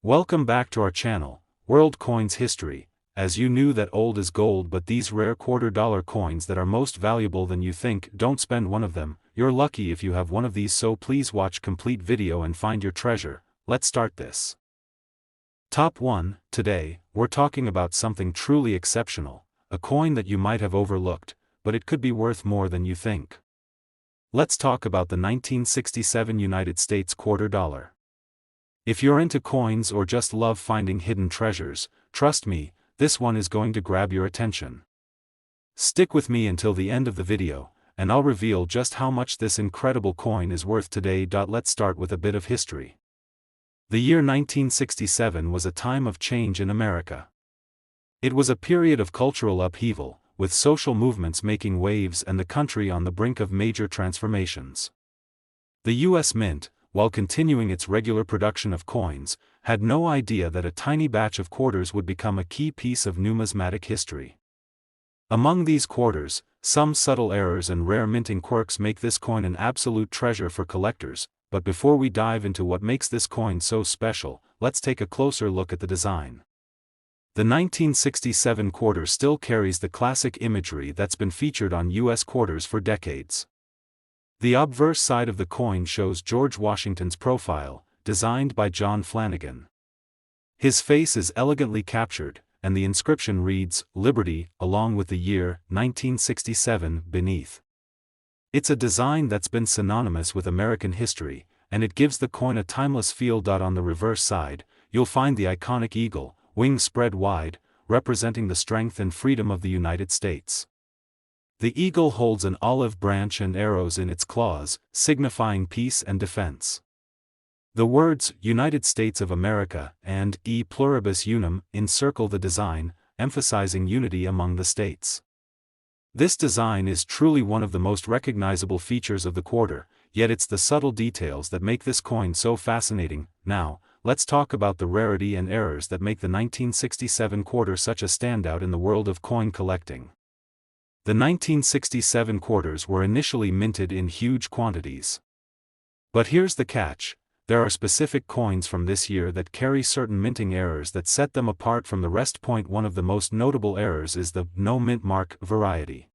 Welcome back to our channel, World Coins History. As you knew that old is gold, but these rare $quarter coins that are most valuable than you think, don't spend one of them. You're lucky if you have one of these, so please watch complete video and find your treasure. Let's start this. Top 1. Today, we're talking about something truly exceptional, a coin that you might have overlooked, but it could be worth more than you think. Let's talk about the 1967 United States $quarter. If you're into coins or just love finding hidden treasures, trust me, this one is going to grab your attention. Stick with me until the end of the video, and I'll reveal just how much this incredible coin is worth today. Let's start with a bit of history. The year 1967 was a time of change in America. It was a period of cultural upheaval, with social movements making waves and the country on the brink of major transformations. The U.S. Mint, while continuing its regular production of coins, had no idea that a tiny batch of quarters would become a key piece of numismatic history. Among these quarters, some subtle errors and rare minting quirks make this coin an absolute treasure for collectors, but before we dive into what makes this coin so special, let's take a closer look at the design. The 1967 quarter still carries the classic imagery that's been featured on U.S. quarters for decades. The obverse side of the coin shows George Washington's profile, designed by John Flanagan. His face is elegantly captured, and the inscription reads, "Liberty," along with the year, 1967, beneath. It's a design that's been synonymous with American history, and it gives the coin a timeless feel. On the reverse side, you'll find the iconic eagle, wings spread wide, representing the strength and freedom of the United States. The eagle holds an olive branch and arrows in its claws, signifying peace and defense. The words "United States of America" and "E pluribus unum" encircle the design, emphasizing unity among the states. This design is truly one of the most recognizable features of the quarter, yet it's the subtle details that make this coin so fascinating. Now, let's talk about the rarity and errors that make the 1967 quarter such a standout in the world of coin collecting. The 1967 quarters were initially minted in huge quantities. But here's the catch: there are specific coins from this year that carry certain minting errors that set them apart from the rest. One of the most notable errors is the "no mint mark" variety.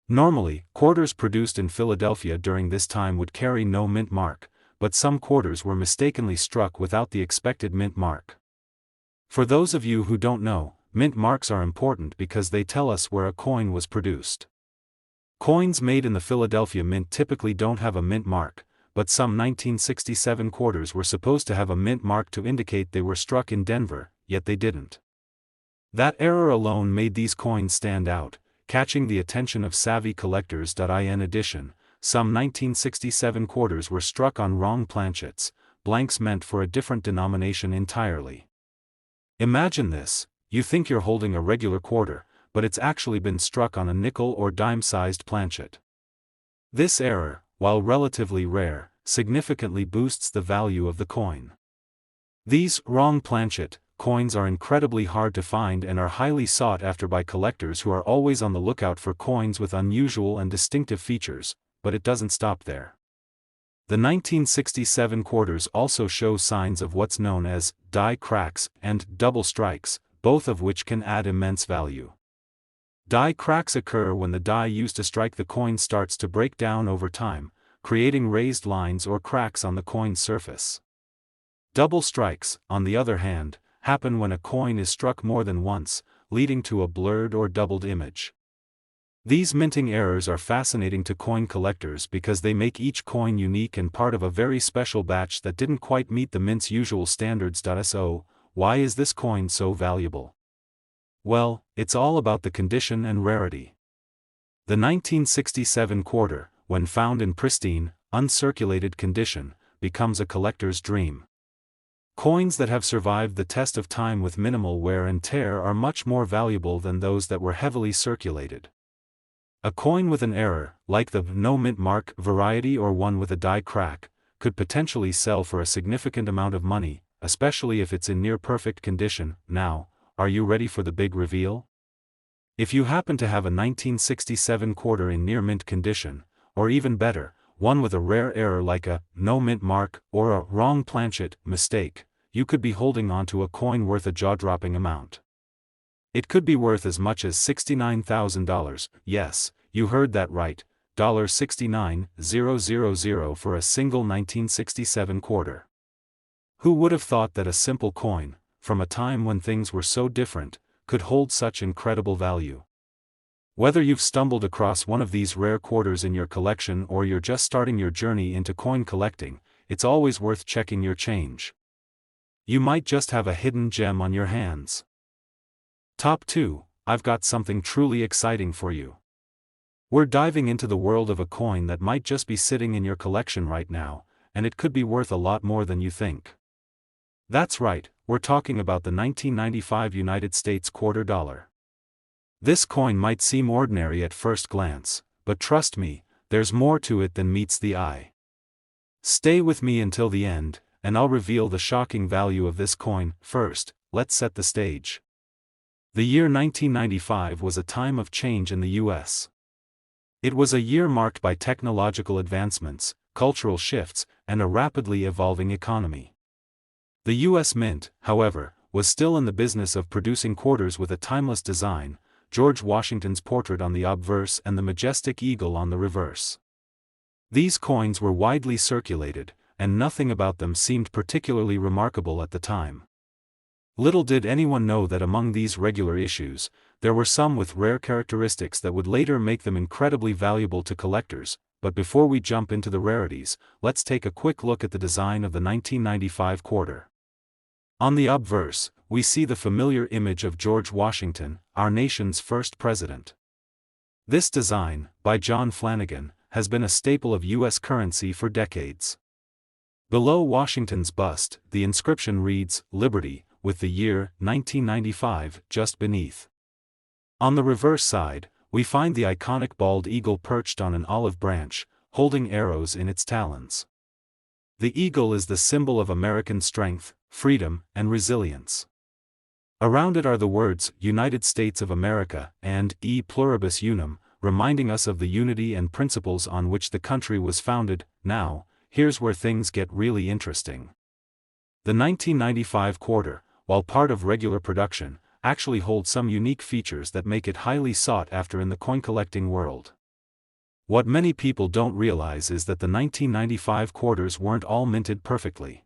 Normally, quarters produced in Philadelphia during this time would carry no mint mark, but some quarters were mistakenly struck without the expected mint mark. For those of you who don't know, mint marks are important because they tell us where a coin was produced. Coins made in the Philadelphia Mint typically don't have a mint mark, but some 1967 quarters were supposed to have a mint mark to indicate they were struck in Denver, yet they didn't. That error alone made these coins stand out, catching the attention of savvy collectors. In addition, some 1967 quarters were struck on wrong planchets, blanks meant for a different denomination entirely. Imagine this: you think you're holding a regular quarter, but it's actually been struck on a nickel or dime-sized planchet. This error, while relatively rare, significantly boosts the value of the coin. These wrong planchet coins are incredibly hard to find and are highly sought after by collectors who are always on the lookout for coins with unusual and distinctive features, but it doesn't stop there. The 1967 quarters also show signs of what's known as die cracks and double strikes, both of which can add immense value. Die cracks occur when the die used to strike the coin starts to break down over time, creating raised lines or cracks on the coin's surface. Double strikes, on the other hand, happen when a coin is struck more than once, leading to a blurred or doubled image. These minting errors are fascinating to coin collectors because they make each coin unique and part of a very special batch that didn't quite meet the mint's usual standards. So, why is this coin so valuable? Well, it's all about the condition and rarity. The 1967 quarter, when found in pristine, uncirculated condition, becomes a collector's dream. Coins that have survived the test of time with minimal wear and tear are much more valuable than those that were heavily circulated. A coin with an error, like the no mint mark variety or one with a die crack, could potentially sell for a significant amount of money, especially if it's in near-perfect condition. Now, are you ready for the big reveal? If you happen to have a 1967 quarter in near-mint condition, or even better, one with a rare error like a no mint mark or a wrong planchet mistake, you could be holding onto a coin worth a jaw-dropping amount. It could be worth as much as $69,000, yes, you heard that right, $69,000 for a single 1967 quarter. Who would have thought that a simple coin, from a time when things were so different, could hold such incredible value? Whether you've stumbled across one of these rare quarters in your collection or you're just starting your journey into coin collecting, it's always worth checking your change. You might just have a hidden gem on your hands. Top 2, I've got something truly exciting for you. We're diving into the world of a coin that might just be sitting in your collection right now, and it could be worth a lot more than you think. That's right, we're talking about the 1995 United States quarter dollar. This coin might seem ordinary at first glance, but trust me, there's more to it than meets the eye. Stay with me until the end, and I'll reveal the shocking value of this coin. First, let's set the stage. The year 1995 was a time of change in the U.S. It was a year marked by technological advancements, cultural shifts, and a rapidly evolving economy. The U.S. Mint, however, was still in the business of producing quarters with a timeless design, George Washington's portrait on the obverse and the majestic eagle on the reverse. These coins were widely circulated, and nothing about them seemed particularly remarkable at the time. Little did anyone know that among these regular issues, there were some with rare characteristics that would later make them incredibly valuable to collectors. But before we jump into the rarities, let's take a quick look at the design of the 1995 quarter. On the obverse, we see the familiar image of George Washington, our nation's first president. This design, by John Flanagan, has been a staple of U.S. currency for decades. Below Washington's bust, the inscription reads, "Liberty," with the year, 1995, just beneath. On the reverse side, we find the iconic bald eagle perched on an olive branch, holding arrows in its talons. The eagle is the symbol of American strength, freedom, and resilience. Around it are the words, United States of America, and E pluribus unum, reminding us of the unity and principles on which the country was founded. Now, here's where things get really interesting. The 1995 quarter, while part of regular production, actually holds some unique features that make it highly sought after in the coin collecting world. What many people don't realize is that the 1995 quarters weren't all minted perfectly.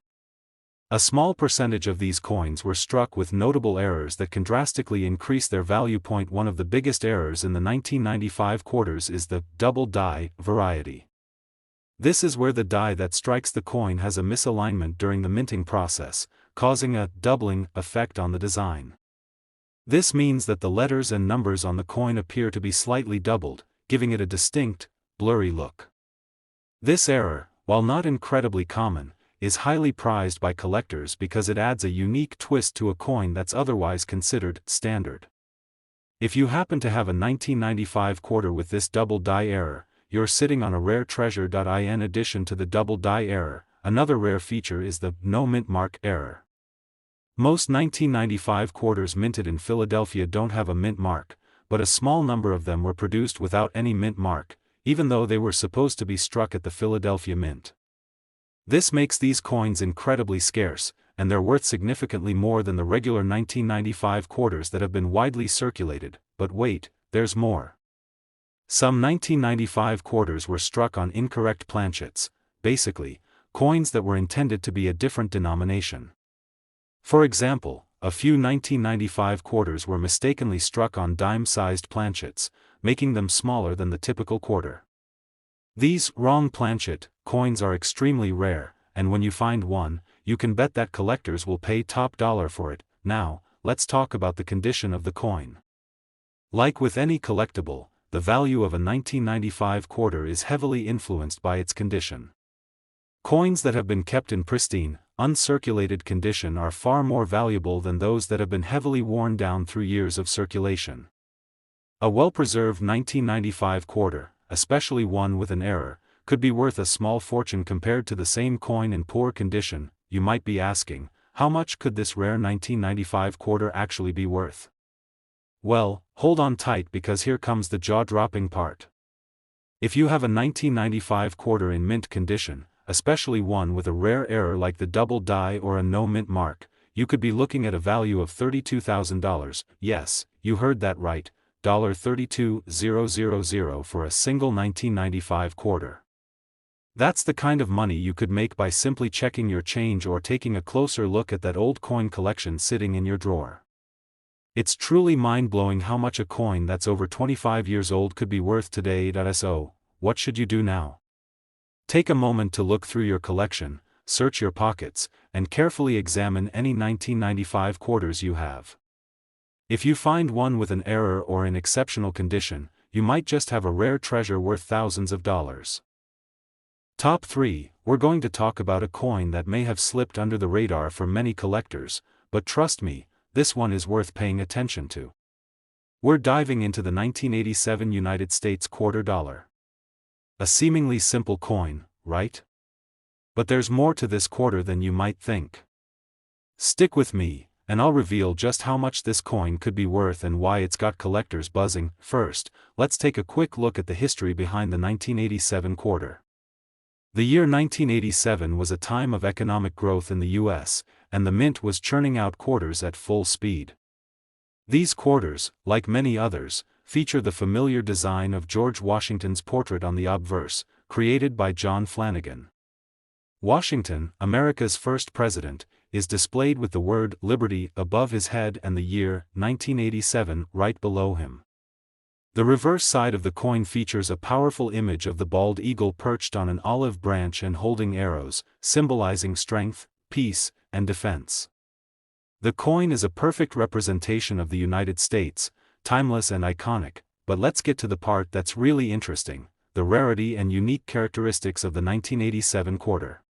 A small percentage of these coins were struck with notable errors that can drastically increase their value. One of the biggest errors in the 1995 quarters is the double die variety. This is where the die that strikes the coin has a misalignment during the minting process, causing a doubling effect on the design. This means that the letters and numbers on the coin appear to be slightly doubled, giving it a distinct, blurry look. This error, while not incredibly common, is highly prized by collectors because it adds a unique twist to a coin that's otherwise considered standard. If you happen to have a 1995 quarter with this double die error, you're sitting on a rare treasure. In addition to the double die error, another rare feature is the no mint mark error. Most 1995 quarters minted in Philadelphia don't have a mint mark, but a small number of them were produced without any mint mark, even though they were supposed to be struck at the Philadelphia Mint. This makes these coins incredibly scarce, and they're worth significantly more than the regular 1995 quarters that have been widely circulated. But wait, there's more. Some 1995 quarters were struck on incorrect planchets, basically, coins that were intended to be a different denomination. For example, a few 1995 quarters were mistakenly struck on dime-sized planchets, making them smaller than the typical quarter. These wrong planchet coins are extremely rare, and when you find one, you can bet that collectors will pay top dollar for it. Now, let's talk about the condition of the coin. Like with any collectible, the value of a 1995 quarter is heavily influenced by its condition. Coins that have been kept in pristine, uncirculated condition are far more valuable than those that have been heavily worn down through years of circulation. A well-preserved 1995 quarter, especially one with an error, could be worth a small fortune compared to the same coin in poor condition. You might be asking, how much could this rare 1995 quarter actually be worth? Well, hold on tight because here comes the jaw-dropping part. If you have a 1995 quarter in mint condition, especially one with a rare error like the double die or a no mint mark, you could be looking at a value of $32,000, yes, you heard that right, $32,000 for a single 1995 quarter. That's the kind of money you could make by simply checking your change or taking a closer look at that old coin collection sitting in your drawer. It's truly mind-blowing how much a coin that's over 25 years old could be worth today. So, what should you do now? Take a moment to look through your collection, search your pockets, and carefully examine any 1995 quarters you have. If you find one with an error or in exceptional condition, you might just have a rare treasure worth thousands of dollars. Top 3, we're going to talk about a coin that may have slipped under the radar for many collectors, but trust me, this one is worth paying attention to. We're diving into the 1987 United States quarter dollar. A seemingly simple coin, right? But there's more to this quarter than you might think. Stick with me, and I'll reveal just how much this coin could be worth and why it's got collectors buzzing. First, let's take a quick look at the history behind the 1987 quarter. The year 1987 was a time of economic growth in the US, and the mint was churning out quarters at full speed. These quarters, like many others, feature the familiar design of George Washington's portrait on the obverse, created by John Flanagan. Washington, America's first president, is displayed with the word Liberty above his head and the year 1987 right below him. The reverse side of the coin features a powerful image of the bald eagle perched on an olive branch and holding arrows, symbolizing strength, peace, and defense. The coin is a perfect representation of the United States, timeless and iconic, but let's get to the part that's really interesting, the rarity and unique characteristics of the 1987 quarter.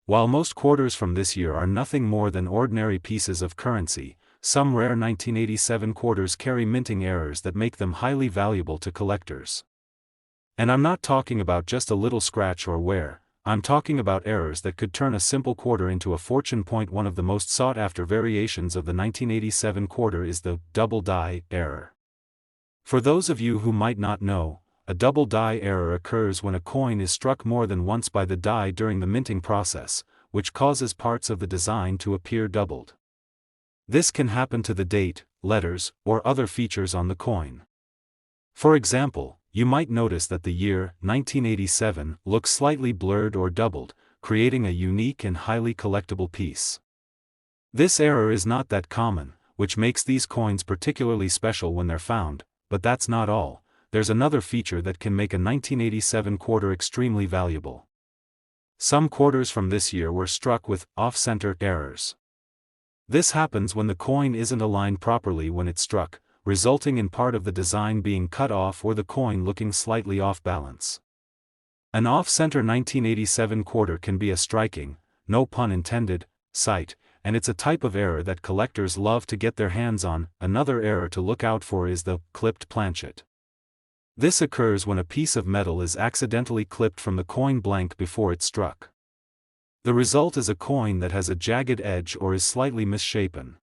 While most quarters from this year are nothing more than ordinary pieces of currency, some rare 1987 quarters carry minting errors that make them highly valuable to collectors. And I'm not talking about just a little scratch or wear, I'm talking about errors that could turn a simple quarter into a fortune. One of the most sought-after variations of the 1987 quarter is the double die error. For those of you who might not know, a double die error occurs when a coin is struck more than once by the die during the minting process, which causes parts of the design to appear doubled. This can happen to the date, letters, or other features on the coin. For example, you might notice that the year 1987 looks slightly blurred or doubled, creating a unique and highly collectible piece. This error is not that common, which makes these coins particularly special when they're found, but that's not all. There's another feature that can make a 1987 quarter extremely valuable. Some quarters from this year were struck with off-center errors. This happens when the coin isn't aligned properly when it's struck, resulting in part of the design being cut off or the coin looking slightly off balance. An off-center 1987 quarter can be a striking, no pun intended, sight, and it's a type of error that collectors love to get their hands on. Another error to look out for is the clipped planchet. This occurs when a piece of metal is accidentally clipped from the coin blank before it's struck. The result is a coin that has a jagged edge or is slightly misshapen.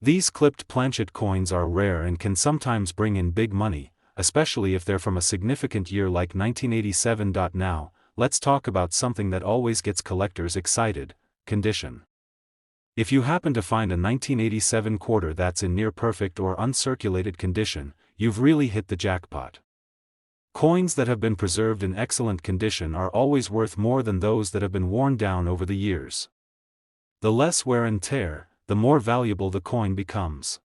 These clipped planchet coins are rare and can sometimes bring in big money, especially if they're from a significant year like 1987. Now, let's talk about something that always gets collectors excited: condition. If you happen to find a 1987 quarter that's in near-perfect or uncirculated condition, you've really hit the jackpot. Coins that have been preserved in excellent condition are always worth more than those that have been worn down over the years. The less wear and tear, the more valuable the coin becomes.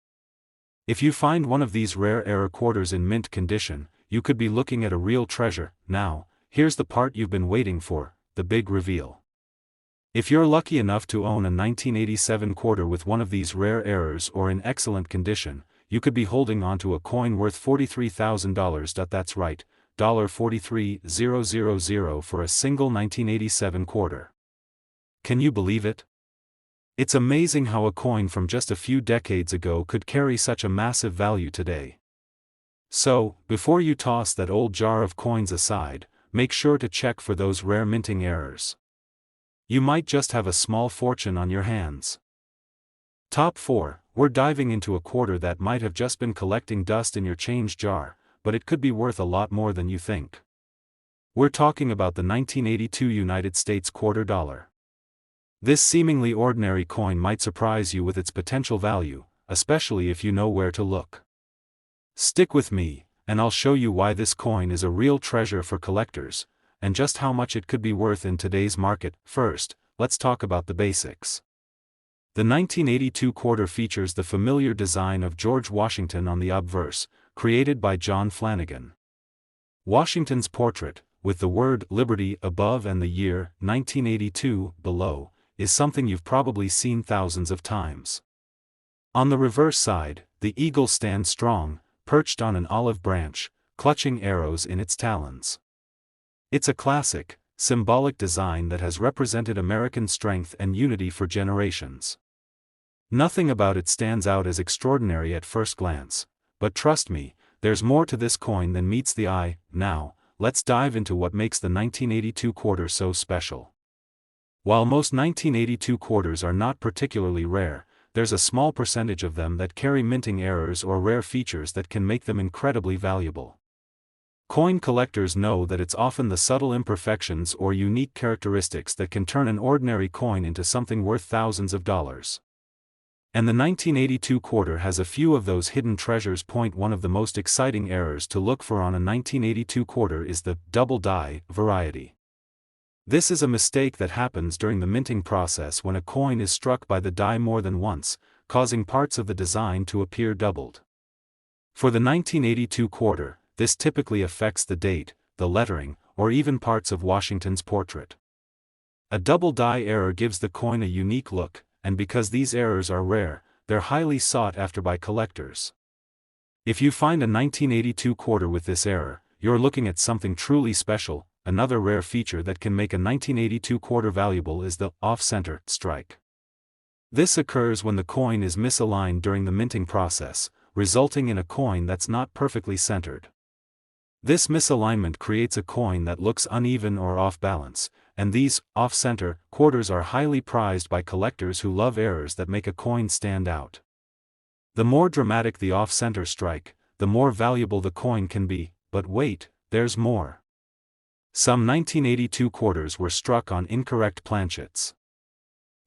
If you find one of these rare error quarters in mint condition, you could be looking at a real treasure. Now, here's the part you've been waiting for, the big reveal. If you're lucky enough to own a 1987 quarter with one of these rare errors or in excellent condition, you could be holding onto a coin worth $43,000. That's right, $43,000 for a single 1987 quarter. Can you believe it? It's amazing how a coin from just a few decades ago could carry such a massive value today. So, before you toss that old jar of coins aside, make sure to check for those rare minting errors. You might just have a small fortune on your hands. Top 4, we're diving into a quarter that might have just been collecting dust in your change jar, but it could be worth a lot more than you think. We're talking about the 1982 United States quarter dollar. This seemingly ordinary coin might surprise you with its potential value, especially if you know where to look. Stick with me, and I'll show you why this coin is a real treasure for collectors, and just how much it could be worth in today's market. First, let's talk about the basics. The 1982 quarter features the familiar design of George Washington on the obverse, created by John Flanagan. Washington's portrait, with the word Liberty above and the year 1982 below, is something you've probably seen thousands of times. On the reverse side, the eagle stands strong, perched on an olive branch, clutching arrows in its talons. It's a classic, symbolic design that has represented American strength and unity for generations. Nothing about it stands out as extraordinary at first glance, but trust me, there's more to this coin than meets the eye. Now, let's dive into what makes the 1982 quarter so special. While most 1982 quarters are not particularly rare, there's a small percentage of them that carry minting errors or rare features that can make them incredibly valuable. Coin collectors know that it's often the subtle imperfections or unique characteristics that can turn an ordinary coin into something worth thousands of dollars. And the 1982 quarter has a few of those hidden treasures. One of the most exciting errors to look for on a 1982 quarter is the double die variety. This is a mistake that happens during the minting process when a coin is struck by the die more than once, causing parts of the design to appear doubled. For the 1982 quarter, this typically affects the date, the lettering, or even parts of Washington's portrait. A double die error gives the coin a unique look, and because these errors are rare, they're highly sought after by collectors. If you find a 1982 quarter with this error, you're looking at something truly special. Another rare feature that can make a 1982 quarter valuable is the off-center strike. This occurs when the coin is misaligned during the minting process, resulting in a coin that's not perfectly centered. This misalignment creates a coin that looks uneven or off balance, and these off-center quarters are highly prized by collectors who love errors that make a coin stand out. The more dramatic the off-center strike, the more valuable the coin can be. But wait, there's more. Some 1982 quarters were struck on incorrect planchets.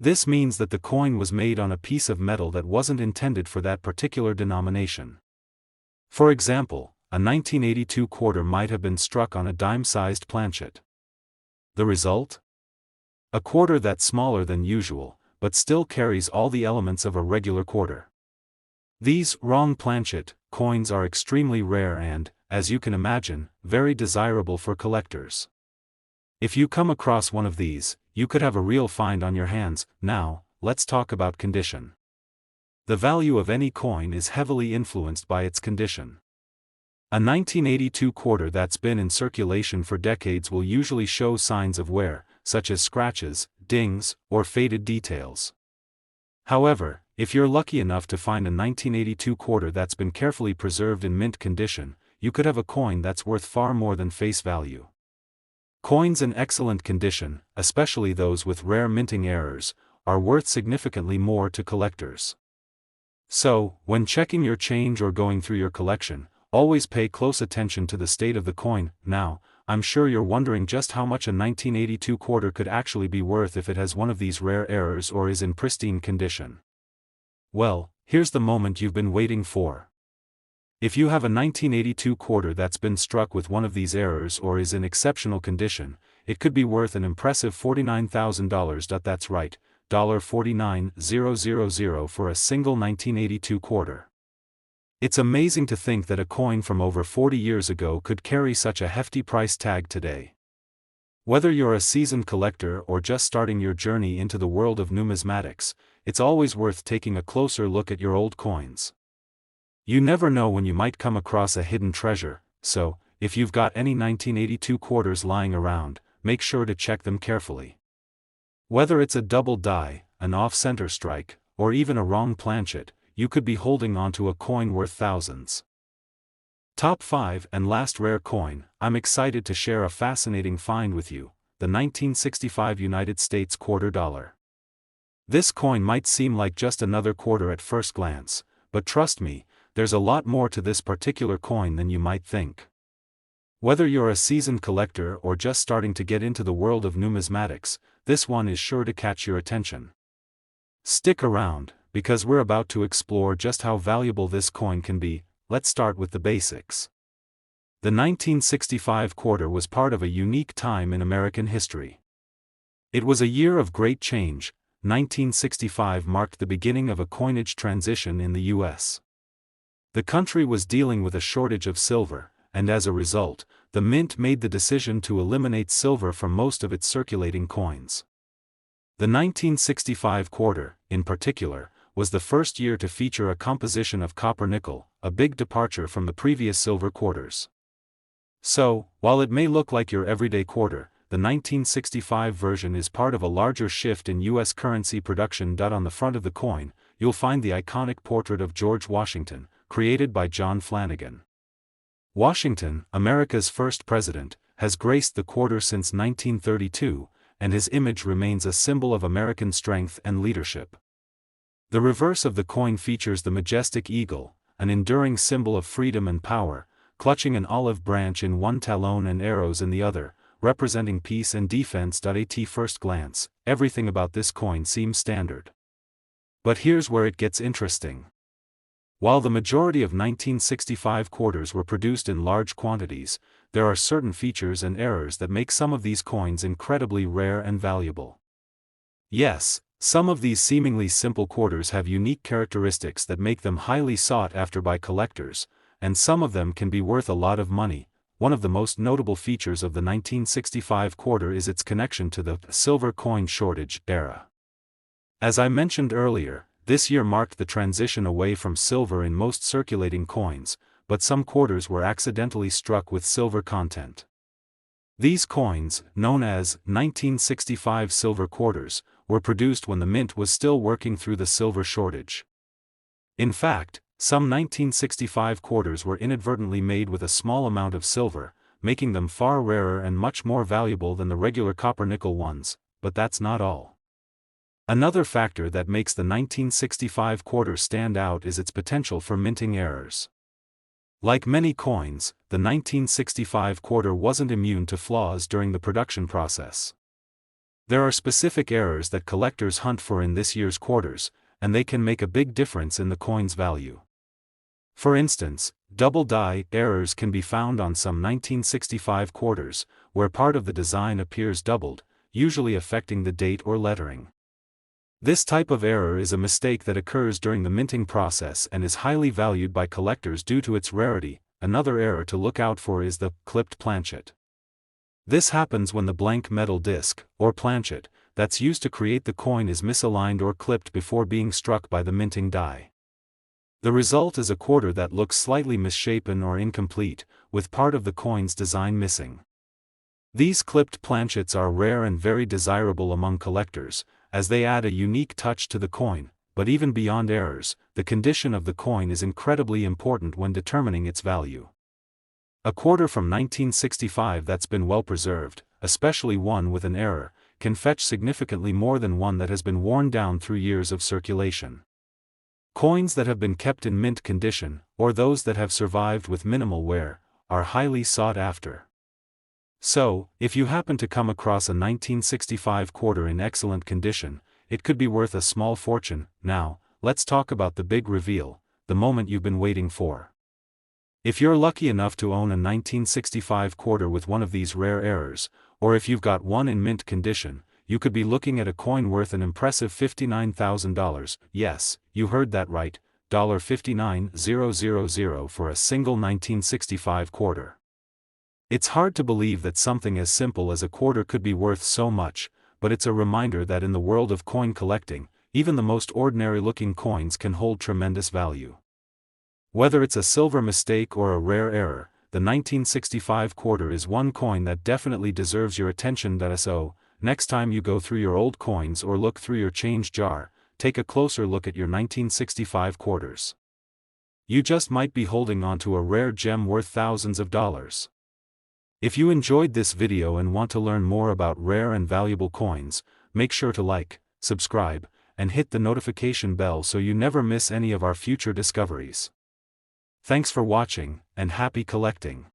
This means that the coin was made on a piece of metal that wasn't intended for that particular denomination. For example, a 1982 quarter might have been struck on a dime-sized planchet. The result? A quarter that's smaller than usual, but still carries all the elements of a regular quarter. These wrong planchet coins are extremely rare and, as you can imagine, very desirable for collectors. If you come across one of these, you could have a real find on your hands. Now, let's talk about condition. The value of any coin is heavily influenced by its condition. A 1982 quarter that's been in circulation for decades will usually show signs of wear, such as scratches, dings, or faded details. However, if you're lucky enough to find a 1982 quarter that's been carefully preserved in mint condition, you could have a coin that's worth far more than face value. Coins in excellent condition, especially those with rare minting errors, are worth significantly more to collectors. So, when checking your change or going through your collection, always pay close attention to the state of the coin. Now, I'm sure you're wondering just how much a 1982 quarter could actually be worth if it has one of these rare errors or is in pristine condition. Well, here's the moment you've been waiting for. If you have a 1982 quarter that's been struck with one of these errors or is in exceptional condition, it could be worth an impressive $49,000. That's right, $49,000 for a single 1982 quarter. It's amazing to think that a coin from over 40 years ago could carry such a hefty price tag today. Whether you're a seasoned collector or just starting your journey into the world of numismatics, it's always worth taking a closer look at your old coins. You never know when you might come across a hidden treasure, so, if you've got any 1982 quarters lying around, make sure to check them carefully. Whether it's a double die, an off-center strike, or even a wrong planchet, you could be holding onto a coin worth thousands. Top 5 and last rare coin. I'm excited to share a fascinating find with you, the 1965 United States quarter dollar. This coin might seem like just another quarter at first glance, but trust me, there's a lot more to this particular coin than you might think. Whether you're a seasoned collector or just starting to get into the world of numismatics, this one is sure to catch your attention. Stick around, because we're about to explore just how valuable this coin can be. Let's start with the basics. The 1965 quarter was part of a unique time in American history. It was a year of great change. 1965 marked the beginning of a coinage transition in the U.S. The country was dealing with a shortage of silver, and as a result, the mint made the decision to eliminate silver from most of its circulating coins. The 1965 quarter, in particular, was the first year to feature a composition of copper-nickel, a big departure from the previous silver quarters. So, while it may look like your everyday quarter, the 1965 version is part of a larger shift in U.S. currency production. On the front of the coin, you'll find the iconic portrait of George Washington, created by John Flanagan. Washington, America's first president, has graced the quarter since 1932, and his image remains a symbol of American strength and leadership. The reverse of the coin features the majestic eagle, an enduring symbol of freedom and power, clutching an olive branch in one talon and arrows in the other, representing peace and defense. At first glance, everything about this coin seems standard. But here's where it gets interesting. While the majority of 1965 quarters were produced in large quantities, there are certain features and errors that make some of these coins incredibly rare and valuable. Yes, some of these seemingly simple quarters have unique characteristics that make them highly sought after by collectors, and some of them can be worth a lot of money. One of the most notable features of the 1965 quarter is its connection to the silver coin shortage era. As I mentioned earlier, this year marked the transition away from silver in most circulating coins, but some quarters were accidentally struck with silver content. These coins, known as 1965 silver quarters, were produced when the mint was still working through the silver shortage. In fact, some 1965 quarters were inadvertently made with a small amount of silver, making them far rarer and much more valuable than the regular copper-nickel ones, but that's not all. Another factor that makes the 1965 quarter stand out is its potential for minting errors. Like many coins, the 1965 quarter wasn't immune to flaws during the production process. There are specific errors that collectors hunt for in this year's quarters, and they can make a big difference in the coin's value. For instance, double die errors can be found on some 1965 quarters, where part of the design appears doubled, usually affecting the date or lettering. This type of error is a mistake that occurs during the minting process and is highly valued by collectors due to its rarity. Another error to look out for is the clipped planchet. This happens when the blank metal disc, or planchet, that's used to create the coin is misaligned or clipped before being struck by the minting die. The result is a quarter that looks slightly misshapen or incomplete, with part of the coin's design missing. These clipped planchets are rare and very desirable among collectors, as they add a unique touch to the coin, but even beyond errors, the condition of the coin is incredibly important when determining its value. A quarter from 1965 that's been well preserved, especially one with an error, can fetch significantly more than one that has been worn down through years of circulation. Coins that have been kept in mint condition, or those that have survived with minimal wear, are highly sought after. So, if you happen to come across a 1965 quarter in excellent condition, it could be worth a small fortune. Now, let's talk about the big reveal, the moment you've been waiting for. If you're lucky enough to own a 1965 quarter with one of these rare errors, or if you've got one in mint condition, you could be looking at a coin worth an impressive $59,000, yes, you heard that right, $59,000 for a single 1965 quarter. It's hard to believe that something as simple as a quarter could be worth so much, but it's a reminder that in the world of coin collecting, even the most ordinary-looking coins can hold tremendous value. Whether it's a silver mistake or a rare error, the 1965 quarter is one coin that definitely deserves your attention. So, next time you go through your old coins or look through your change jar, take a closer look at your 1965 quarters. You just might be holding on to a rare gem worth thousands of dollars. If you enjoyed this video and want to learn more about rare and valuable coins, make sure to like, subscribe, and hit the notification bell so you never miss any of our future discoveries. Thanks for watching, and happy collecting!